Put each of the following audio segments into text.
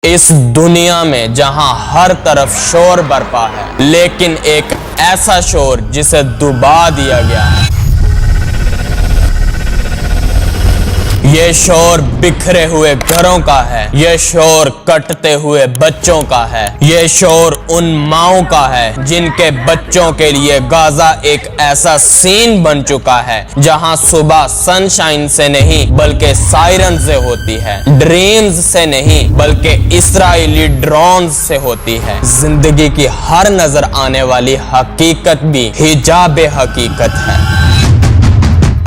اس دنیا میں جہاں ہر طرف شور برپا ہے، لیکن ایک ایسا شور جسے دبا دیا گیا ہے۔ یہ شور بکھرے ہوئے گھروں کا ہے، یہ شور کٹتے ہوئے بچوں کا ہے، یہ شور ان ماؤں کا ہے جن کے بچوں کے لیے غزہ ایک ایسا سین بن چکا ہے جہاں صبح سن شائن سے نہیں بلکہ سائرن سے ہوتی ہے، ڈریمز سے نہیں بلکہ اسرائیلی ڈرونز سے ہوتی ہے۔ زندگی کی ہر نظر آنے والی حقیقت بھی حجاب حقیقت ہے۔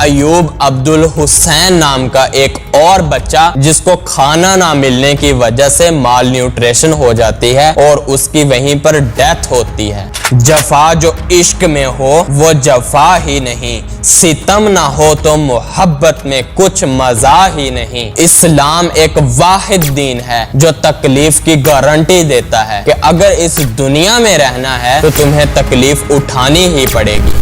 ایوب عبدالحسین نام کا ایک اور بچہ جس کو کھانا نہ ملنے کی وجہ سے مال نیوٹریشن ہو جاتی ہے اور اس کی وہیں پر ڈیتھ ہوتی ہے۔ جفا جو عشق میں ہو وہ جفا ہی نہیں، ستم نہ ہو تو محبت میں کچھ مزہ ہی نہیں۔ اسلام ایک واحد دین ہے جو تکلیف کی گارنٹی دیتا ہے کہ اگر اس دنیا میں رہنا ہے تو تمہیں تکلیف اٹھانی ہی پڑے گی۔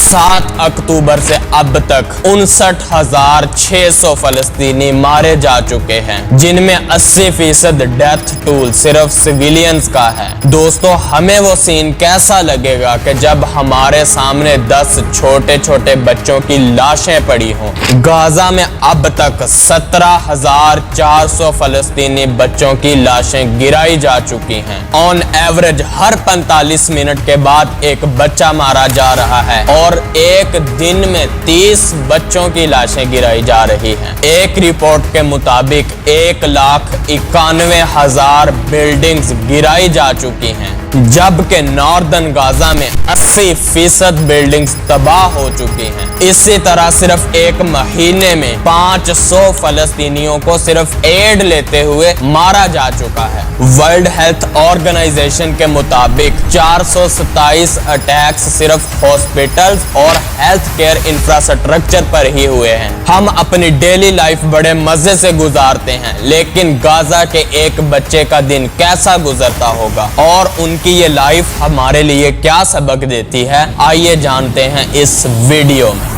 7 اکتوبر سے اب تک 59,600 فلسطینی مارے جا چکے ہیں، جن میں 80% ڈیتھ ٹول صرف سویلینز کا ہے۔ دوستو، ہمیں وہ سین کیسا لگے گا کہ جب ہمارے سامنے 10 چھوٹے چھوٹے بچوں کی لاشیں پڑی ہوں۔ غزہ میں اب تک 17,400 فلسطینی بچوں کی لاشیں گرائی جا چکی ہیں۔ آن ایوریج ہر 45 منٹ کے بعد ایک بچہ مارا جا رہا ہے اور ایک دن میں 30 بچوں کی لاشیں گرائی جا رہی ہیں۔ ایک رپورٹ کے مطابق 1,91,000 بلڈنگز گرائی جا چکی ہیں، جبکہ ناردن غزہ میں 80% بلڈنگز تباہ ہو چکی ہیں۔ اسی طرح صرف ایک مہینے میں 500 فلسطینیوں کو صرف ایڈ لیتے ہوئے مارا جا چکا ہے۔ ورلڈ ہیلتھ آرگنائزیشن کے مطابق 427 اٹیکس صرف ہاسپٹلز اور ہیلتھ کیئر انفراسٹرکچر پر ہی ہوئے ہیں۔ ہم اپنی ڈیلی لائف بڑے مزے سے گزارتے ہیں، لیکن غزہ کے ایک بچے کا دن کیسا گزرتا ہوگا اور ان کی یہ لائف ہمارے لیے کیا سبق دیتی ہے، آئیے جانتے ہیں اس ویڈیو میں۔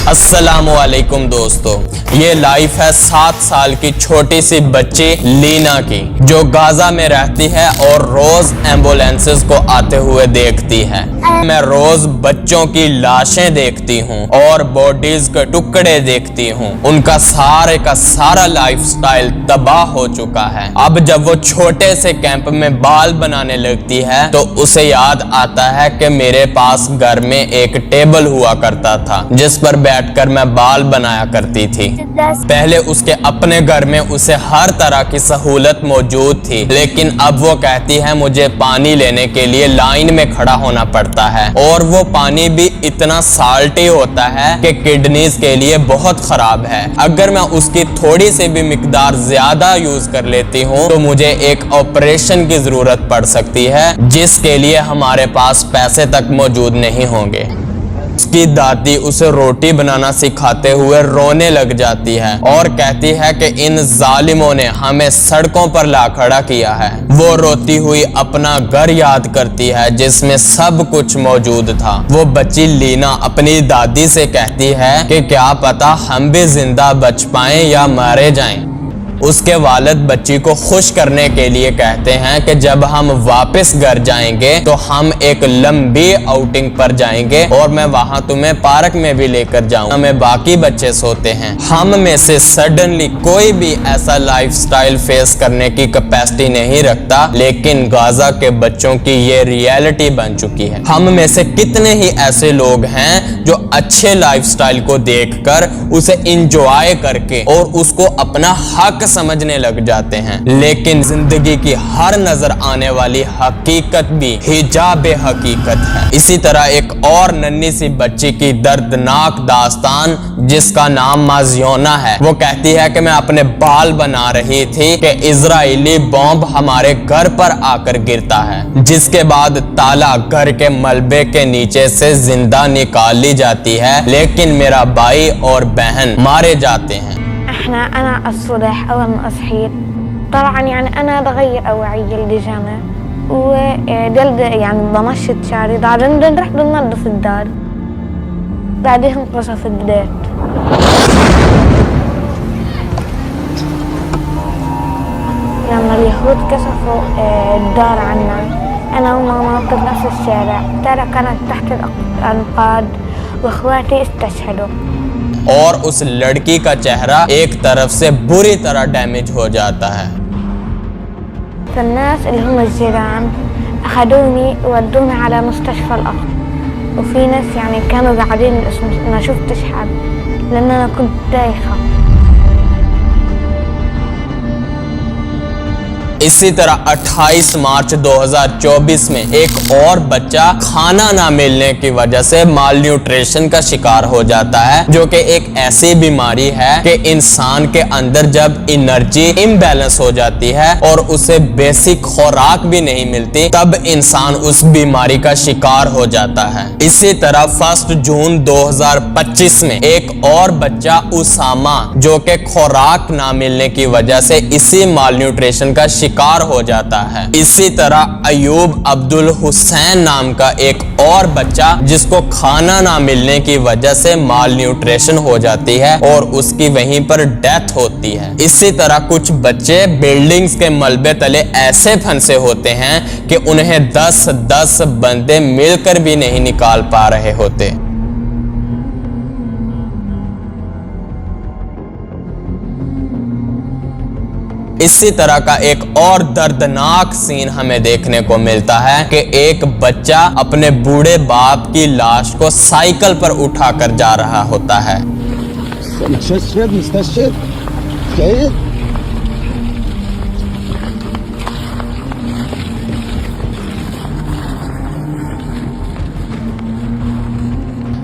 السلام علیکم دوستو، یہ لائف ہے 7 سال کی چھوٹی سی بچی لینا کی، جو غزہ میں رہتی ہے اور روز ایمبولینسز کو آتے ہوئے دیکھتی ہے۔ میں روز بچوں کی لاشیں دیکھتی ہوں اور باڈیز کے ٹکڑے دیکھتی ہوں۔ ان کا سارے کا سارا لائف سٹائل تباہ ہو چکا ہے۔ اب جب وہ چھوٹے سے کیمپ میں بال بنانے لگتی ہے تو اسے یاد آتا ہے کہ میرے پاس گھر میں ایک ٹیبل ہوا کرتا تھا جس پر بیٹھ کر میں بال بنایا کرتی تھی۔ پہلے اس کے اپنے گھر میں اسے ہر طرح کی سہولت موجود تھی، لیکن اب وہ کہتی ہے مجھے پانی لینے کے لیے لائن میں کھڑا ہونا پڑتا ہے، اور وہ پانی بھی اتنا سالٹی ہوتا ہے کہ کڈنیز کے لیے بہت خراب ہے۔ اگر میں اس کی تھوڑی سی بھی مقدار زیادہ یوز کر لیتی ہوں تو مجھے ایک آپریشن کی ضرورت پڑ سکتی ہے، جس کے لیے ہمارے پاس پیسے تک موجود نہیں ہوں گے۔ اس کی دادی اسے روٹی بنانا سکھاتے ہوئے رونے لگ جاتی ہے اور کہتی ہے کہ ان ظالموں نے ہمیں سڑکوں پر لا کھڑا کیا ہے۔ وہ روتی ہوئی اپنا گھر یاد کرتی ہے جس میں سب کچھ موجود تھا۔ وہ بچی لینا اپنی دادی سے کہتی ہے کہ کیا پتا ہم بھی زندہ بچ پائیں یا مارے جائیں۔ اس کے والد بچی کو خوش کرنے کے لیے کہتے ہیں کہ جب ہم واپس گھر جائیں گے تو ہم ایک لمبی آؤٹنگ پر جائیں گے اور میں وہاں تمہیں پارک میں بھی لے کر جاؤں گا۔ ہمیں باقی بچے سوتے ہیں۔ ہم میں سے سڈنلی کوئی بھی ایسا لائف سٹائل فیس کرنے کی کیپیسٹی نہیں رکھتا، لیکن غزہ کے بچوں کی یہ ریئلٹی بن چکی ہے۔ ہم میں سے کتنے ہی ایسے لوگ ہیں جو اچھے لائف سٹائل کو دیکھ کر اسے انجوائے کر کے اور اس کو اپنا حق سمجھنے لگ جاتے ہیں، لیکن زندگی کی ہر نظر آنے والی حقیقت بھی حجاب حقیقت ہے۔ اسی طرح ایک اور ننھی سی بچی کی دردناک داستان جس کا نام مازیونا ہے۔ وہ کہتی ہے کہ میں اپنے بال بنا رہی تھی کہ اسرائیلی بمب ہمارے گھر پر آ کر گرتا ہے، جس کے بعد تالا گھر کے ملبے کے نیچے سے زندہ نکال لی جاتی ہے، لیکن میرا بھائی اور بہن مارے جاتے ہیں۔ أنا الصبح أول ما أصحيت طبعا أنا بغير أوعي البيجامة ودلد بمشط شعري، بعدين نروح بننظف الدار، بعدين قصف البيت. لما اليهود كشفوا الدار عنا، أنا وماما بنفس الشارع، الدار كانت تحت الأنقاض واخواتي استشهدوا. اور اس لڑکی کا چہرہ ایک طرف سے بری طرح ڈیمیج ہو جاتا ہے. فالناس اللي هم الجيران أخذوني وودوني على مستشفى الأقصى، وفي ناس يعني كانوا قاعدين ما شفتش حد لأن أنا كنت دايخة. اسی طرح 28 مارچ 2024 میں ایک اور بچہ کھانا نہ ملنے کی وجہ سے مال نیوٹریشن کا شکار ہو جاتا ہے، جو کہ ایک ایسی بیماری ہے کہ انسان کے اندر جب انرجی امبیلنس ہو جاتی ہے اور اسے بیسک خوراک بھی نہیں ملتی، تب انسان اس بیماری کا شکار ہو جاتا ہے. اسی طرح 1 جون 2025 میں ایک اور بچہ اسامہ، جو کہ خوراک نہ ملنے کی وجہ سے اسی مال نیوٹریشن کا شکار ہو جاتا ہے. اسی طرح ایوب عبدالحسین نام کا ایک اور بچہ جس کو کھانا نہ ملنے کی وجہ سے مال نیوٹریشن ہو جاتی ہے اور اس کی وہیں پر ڈیتھ ہوتی ہے. اسی طرح کچھ بچے بلڈنگز کے ملبے تلے ایسے پھنسے ہوتے ہیں کہ انہیں 10 بندے مل کر بھی نہیں نکال پا رہے ہوتے. اسی طرح کا ایک اور دردناک سین ہمیں دیکھنے کو ملتا ہے کہ ایک بچہ اپنے بوڑھے باپ کی لاش کو سائیکل پر اٹھا کر جا رہا ہوتا ہے.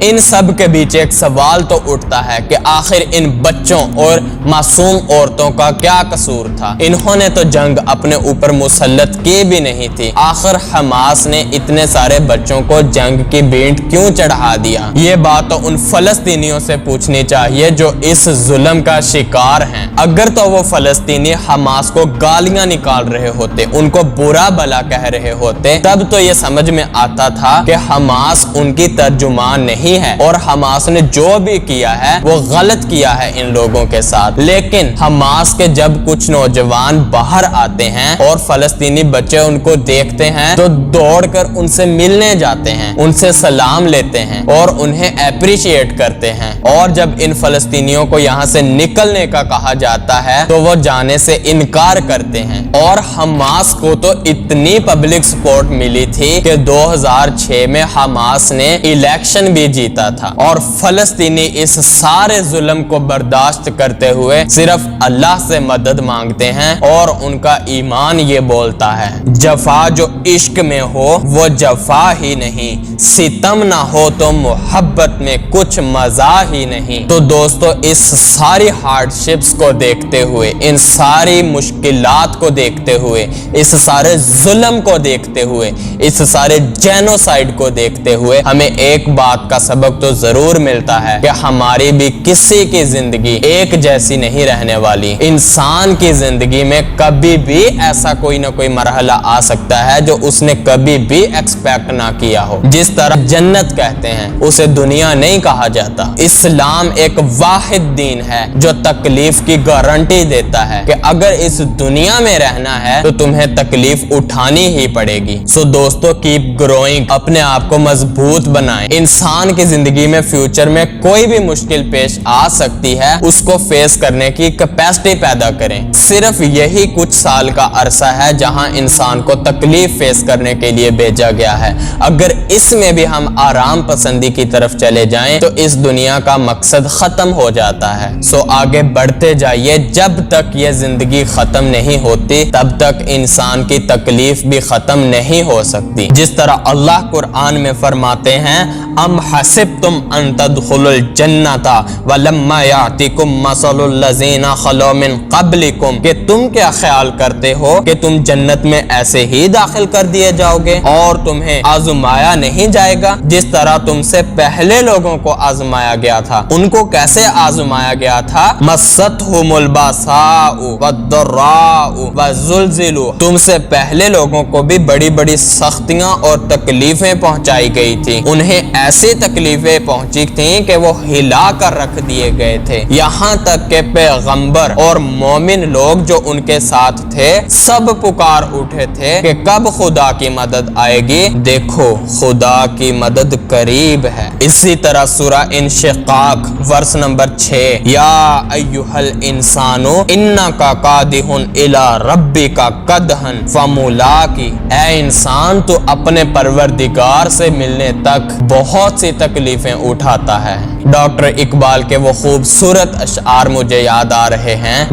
ان سب کے بیچ ایک سوال تو اٹھتا ہے کہ آخر ان بچوں اور معصوم عورتوں کا کیا قصور تھا؟ انہوں نے تو جنگ اپنے اوپر مسلط کی بھی نہیں تھی. آخر حماس نے اتنے سارے بچوں کو جنگ کی بینٹ کیوں چڑھا دیا؟ یہ بات تو ان فلسطینیوں سے پوچھنی چاہیے جو اس ظلم کا شکار ہیں. اگر تو وہ فلسطینی حماس کو گالیاں نکال رہے ہوتے، ان کو برا بلا کہہ رہے ہوتے، تب تو یہ سمجھ میں آتا تھا کہ حماس ان کی ترجمان نہیں ہے اور حماس نے جو بھی کیا ہے وہ غلط کیا ہے ان لوگوں کے ساتھ. لیکن حماس کے جب کچھ نوجوان باہر آتے ہیں اور فلسطینی بچے ان کو دیکھتے ہیں تو دوڑ کر ان سے ملنے جاتے ہیں، ان سے سلام لیتے ہیں اور انہیں اپریشیٹ کرتے ہیں. اور جب ان فلسطینیوں کو یہاں سے نکلنے کا کہا جاتا ہے تو وہ جانے سے انکار کرتے ہیں. اور حماس کو تو اتنی پبلک سپورٹ ملی تھی کہ 2006 میں حماس نے الیکشن بھی جیتا تھا. اور فلسطینی اس سارے ظلم کو برداشت کرتے ہوئے صرف اللہ سے مدد مانگتے ہیں اور ان کا ایمان یہ بولتا ہے جفا جو عشق میں ہو وہ جفا ہی نہیں، ستم نہ ہو تو محبت میں کچھ مزہ ہی نہیں. تو دوستو اس ساری ہارڈ شپس کو دیکھتے ہوئے، ان ساری مشکلات کو دیکھتے ہوئے، اس سارے ظلم کو دیکھتے ہوئے، اس سارے جینوسائیڈ کو دیکھتے ہوئے ہمیں ایک بات کا سبق تو ضرور ملتا ہے کہ ہماری بھی کسی کی زندگی ایک جیسی نہیں رہنے والی. انسان کی زندگی میں کبھی بھی ایسا کوئی نہ کوئی مرحلہ آ سکتا ہے جو اس نے کبھی بھی ایکسپیکٹ نہ کیا ہو. جس طرح جنت کہتے ہیں اسے دنیا نہیں کہا جاتا. اسلام ایک واحد دین ہے جو تکلیف کی گارنٹی دیتا ہے کہ اگر اس دنیا میں رہنا ہے تو تمہیں تکلیف اٹھانی ہی پڑے گی. سو دوستو کیپ گروئنگ، اپنے آپ کو مضبوط بنائیں. انسان کی زندگی میں فیوچر میں کوئی بھی مشکل پیش آ سکتی ہے، اس کو فیس کرنے کی کیپیسٹی پیدا کریں. صرف یہی کچھ سال کا عرصہ ہے جہاں انسان کو تکلیف فیس کرنے کے لیے بھیجا گیا ہے. اگر اس میں بھی ہم آرام پسندی کی طرف چلے جائیں تو اس دنیا کا مقصد ختم ہو جاتا ہے. سو آگے بڑھتے جائیے. جب تک یہ زندگی ختم نہیں ہوتی تب تک انسان کی تکلیف بھی ختم نہیں ہو سکتی. جس طرح اللہ قرآن میں فرماتے ہیں ام حسبتم ان تدخلوا الجنۃ ولما یاتکم مثل الذین خلو من قبلکم، کہ تم کیا خیال کرتے ہو کہ تم جنت میں ایسے ہی داخل کر دیے جاؤ گے اور تمہیں آزمایا نہیں جائے گا جس طرح تم سے پہلے لوگوں کو آزمایا گیا تھا. ان کو کیسے آزمایا گیا تھا؟ مستہم الباساء والضراء والزلزلوا، تم سے پہلے لوگوں کو بھی بڑی بڑی سختیاں اور تکلیفیں پہنچائی گئی تھی. انہیں ایسی تکلیفیں پہنچی تھیں کہ وہ ہلا کر رکھ دیے گئے تھے، یہاں تک کہ پیغمبر اور مومن لوگ جو ان کے ساتھ تھے سب پکار اٹھے تھے کہ کب خدا کی مدد آئے گی، دیکھو خدا کی مدد قریب ہے۔ اسی طرح سورہ انشقاق ورس نمبر 6، یا ایھا الانسان انکا قادح الی ربک قدحا فملاقی، اے انسان تو اپنے پروردگار سے ملنے تک بہت سی تکلیفیں اٹھاتا ہے۔ ڈاکٹر اقبال کے وہ خوبصورت اشعار مجھے یاد آ رہے ہیں،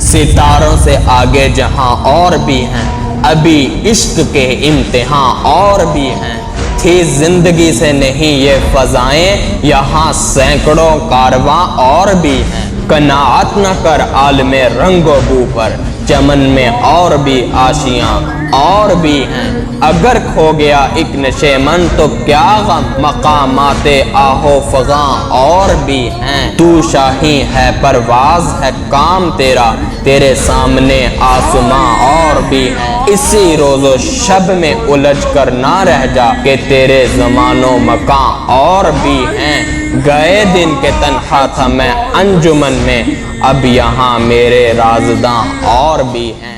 ستاروں سے آگے جہاں اور بھی ہیں، ابھی عشق کے امتحان اور بھی ہیں، تھی زندگی سے نہیں یہ فضائیں، یہاں سینکڑوں کارواں اور بھی ہیں، قناعت نہ کر عالم رنگ و بو پر، چمن میں اور بھی آشیاں اور بھی ہیں، اگر کھو گیا ایک نشے من تو کیا غم، مقامات آہو فغاں اور بھی ہیں، تو شاہی ہے پرواز ہے کام تیرا، تیرے سامنے آسماں اور بھی ہیں، اسی روز و شب میں الجھ کر نہ رہ جا کہ تیرے زمان و مکان اور بھی ہیں، گئے دن کے تنہا تھا میں انجمن میں، اب یہاں میرے رازداں اور بھی ہیں۔